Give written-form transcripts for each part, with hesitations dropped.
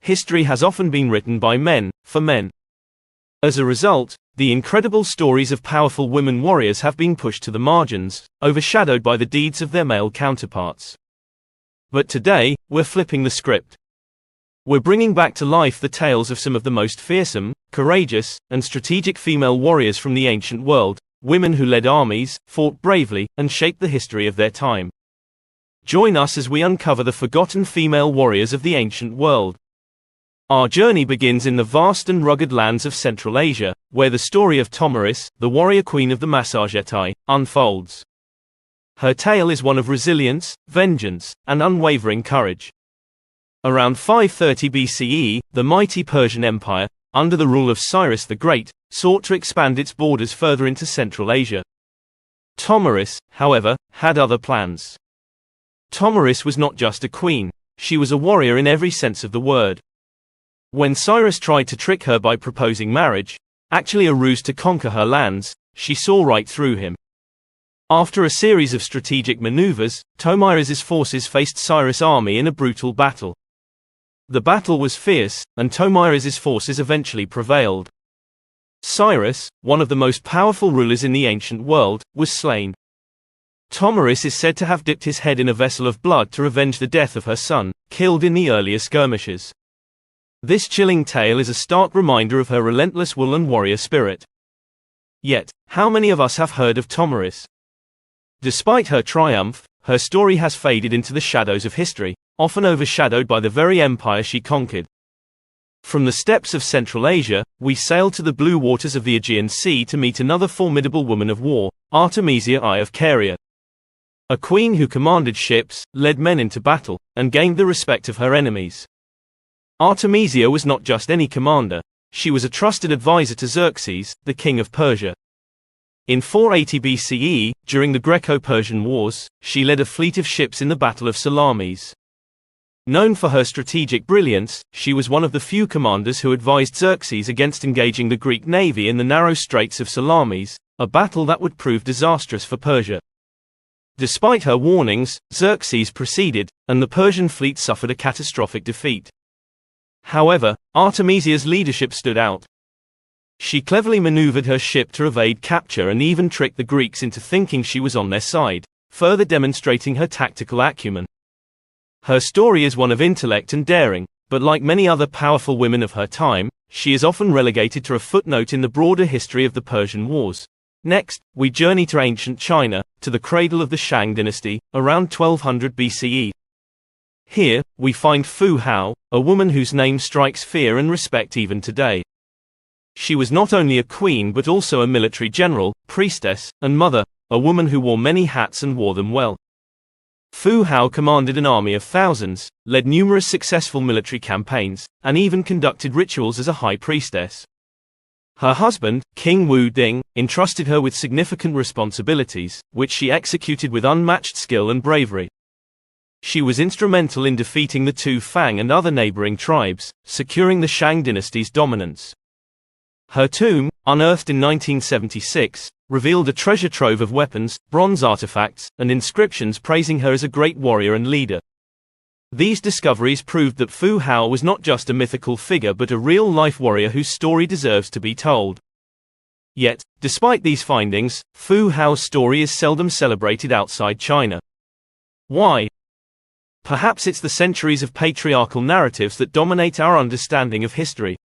history has often been written by men, for men. As a result, the incredible stories of powerful women warriors have been pushed to the margins, overshadowed by the deeds of their male counterparts. But today, we're flipping the script. We're bringing back to life the tales of some of the most fearsome, courageous, and strategic female warriors from the ancient world, women who led armies, fought bravely, and shaped the history of their time. Join us as we uncover the forgotten female warriors of the ancient world. Our journey begins in the vast and rugged lands of Central Asia, where the story of Tomiris, the warrior queen of the Massagetae, unfolds. Her tale is one of resilience, vengeance, and unwavering courage. Around 530 BCE, the mighty Persian Empire, under the rule of Cyrus the Great, sought to expand its borders further into Central Asia. Tomiris, however, had other plans. Tomiris was not just a queen, she was a warrior in every sense of the word. When Cyrus tried to trick her by proposing marriage, actually a ruse to conquer her lands, she saw right through him. After a series of strategic maneuvers, Tomiris's forces faced Cyrus' army in a brutal battle. The battle was fierce, and Tomiris's forces eventually prevailed. Cyrus, one of the most powerful rulers in the ancient world, was slain. Tomiris is said to have dipped his head in a vessel of blood to revenge the death of her son, killed in the earlier skirmishes. This chilling tale is a stark reminder of her relentless will and warrior spirit. Yet, how many of us have heard of Tomiris? Despite her triumph, her story has faded into the shadows of history, often overshadowed by the very empire she conquered. From the steppes of Central Asia, we sail to the blue waters of the Aegean Sea to meet another formidable woman of war, Artemisia I of Caria. A queen who commanded ships, led men into battle, and gained the respect of her enemies. Artemisia was not just any commander, she was a trusted advisor to Xerxes, the king of Persia. In 480 BCE, during the Greco-Persian Wars, she led a fleet of ships in the Battle of Salamis. Known for her strategic brilliance, she was one of the few commanders who advised Xerxes against engaging the Greek navy in the narrow straits of Salamis, a battle that would prove disastrous for Persia. Despite her warnings, Xerxes proceeded, and the Persian fleet suffered a catastrophic defeat. However, Artemisia's leadership stood out. She cleverly maneuvered her ship to evade capture and even tricked the Greeks into thinking she was on their side, further demonstrating her tactical acumen. Her story is one of intellect and daring, but like many other powerful women of her time, she is often relegated to a footnote in the broader history of the Persian Wars. Next, we journey to ancient China, to the cradle of the Shang dynasty, around 1200 BCE. Here, we find Fu Hao, a woman whose name strikes fear and respect even today. She was not only a queen but also a military general, priestess, and mother, a woman who wore many hats and wore them well. Fu Hao commanded an army of thousands, led numerous successful military campaigns, and even conducted rituals as a high priestess. Her husband, King Wu Ding, entrusted her with significant responsibilities, which she executed with unmatched skill and bravery. She was instrumental in defeating the Tu Fang and other neighboring tribes, securing the Shang dynasty's dominance. Her tomb, unearthed in 1976, revealed a treasure trove of weapons, bronze artifacts, and inscriptions praising her as a great warrior and leader. These discoveries proved that Fu Hao was not just a mythical figure but a real-life warrior whose story deserves to be told. Yet, despite these findings, Fu Hao's story is seldom celebrated outside China. Why? Perhaps it's the centuries of patriarchal narratives that dominate our understanding of history.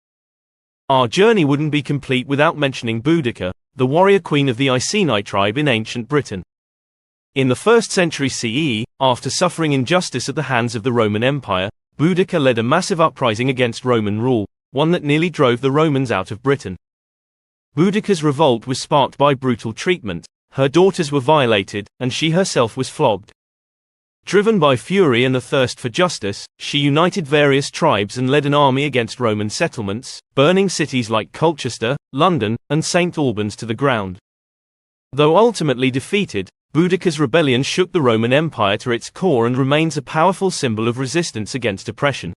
Our journey wouldn't be complete without mentioning Boudica, the warrior queen of the Iceni tribe in ancient Britain. In the 1st century CE, after suffering injustice at the hands of the Roman Empire, Boudica led a massive uprising against Roman rule, one that nearly drove the Romans out of Britain. Boudica's revolt was sparked by brutal treatment, her daughters were violated, and she herself was flogged. Driven by fury and the thirst for justice, she united various tribes and led an army against Roman settlements, burning cities like Colchester, London, and St. Albans to the ground. Though ultimately defeated, Boudica's rebellion shook the Roman Empire to its core and remains a powerful symbol of resistance against oppression.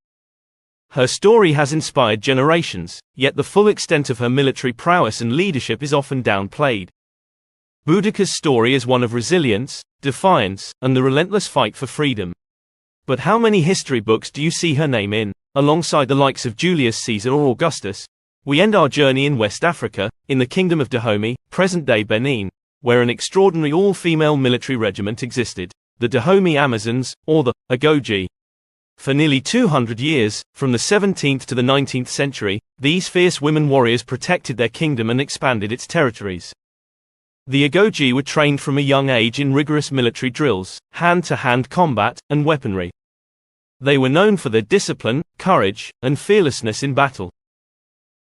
Her story has inspired generations, yet the full extent of her military prowess and leadership is often downplayed. Boudica's story is one of resilience, defiance, and the relentless fight for freedom. But how many history books do you see her name in? alongside the likes of Julius Caesar or Augustus, we end our journey in West Africa, in the Kingdom of Dahomey, present-day Benin, where an extraordinary all-female military regiment existed, the Dahomey Amazons, or the Agoji. For nearly 200 years, from the 17th to the 19th century, these fierce women warriors protected their kingdom and expanded its territories. The Agoji were trained from a young age in rigorous military drills, hand-to-hand combat, and weaponry. They were known for their discipline, courage, and fearlessness in battle.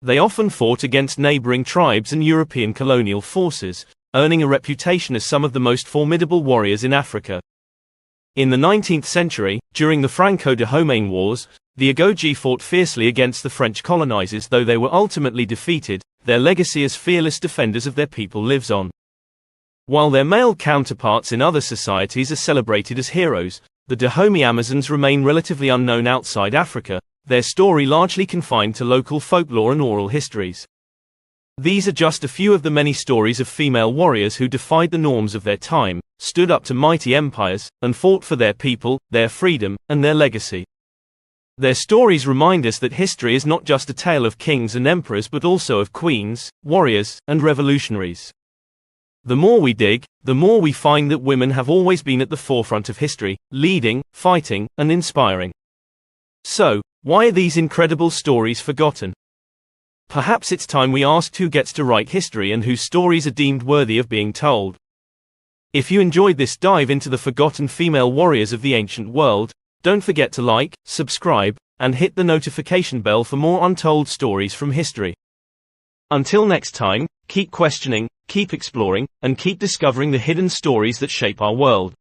They often fought against neighboring tribes and European colonial forces, earning a reputation as some of the most formidable warriors in Africa. In the 19th century, during the Franco-Dahomey Wars, the Agoji fought fiercely against the French colonizers. Though they were ultimately defeated, their legacy as fearless defenders of their people lives on. While their male counterparts in other societies are celebrated as heroes, the Dahomey Amazons remain relatively unknown outside Africa, their story largely confined to local folklore and oral histories. These are just a few of the many stories of female warriors who defied the norms of their time, stood up to mighty empires, and fought for their people, their freedom, and their legacy. Their stories remind us that history is not just a tale of kings and emperors but also of queens, warriors, and revolutionaries. The more we dig, the more we find that women have always been at the forefront of history, leading, fighting, and inspiring. So, why are these incredible stories forgotten? Perhaps it's time we asked who gets to write history and whose stories are deemed worthy of being told. If you enjoyed this dive into the forgotten female warriors of the ancient world, don't forget to like, subscribe, and hit the notification bell for more untold stories from history. Until next time, keep questioning, keep exploring, and keep discovering the hidden stories that shape our world.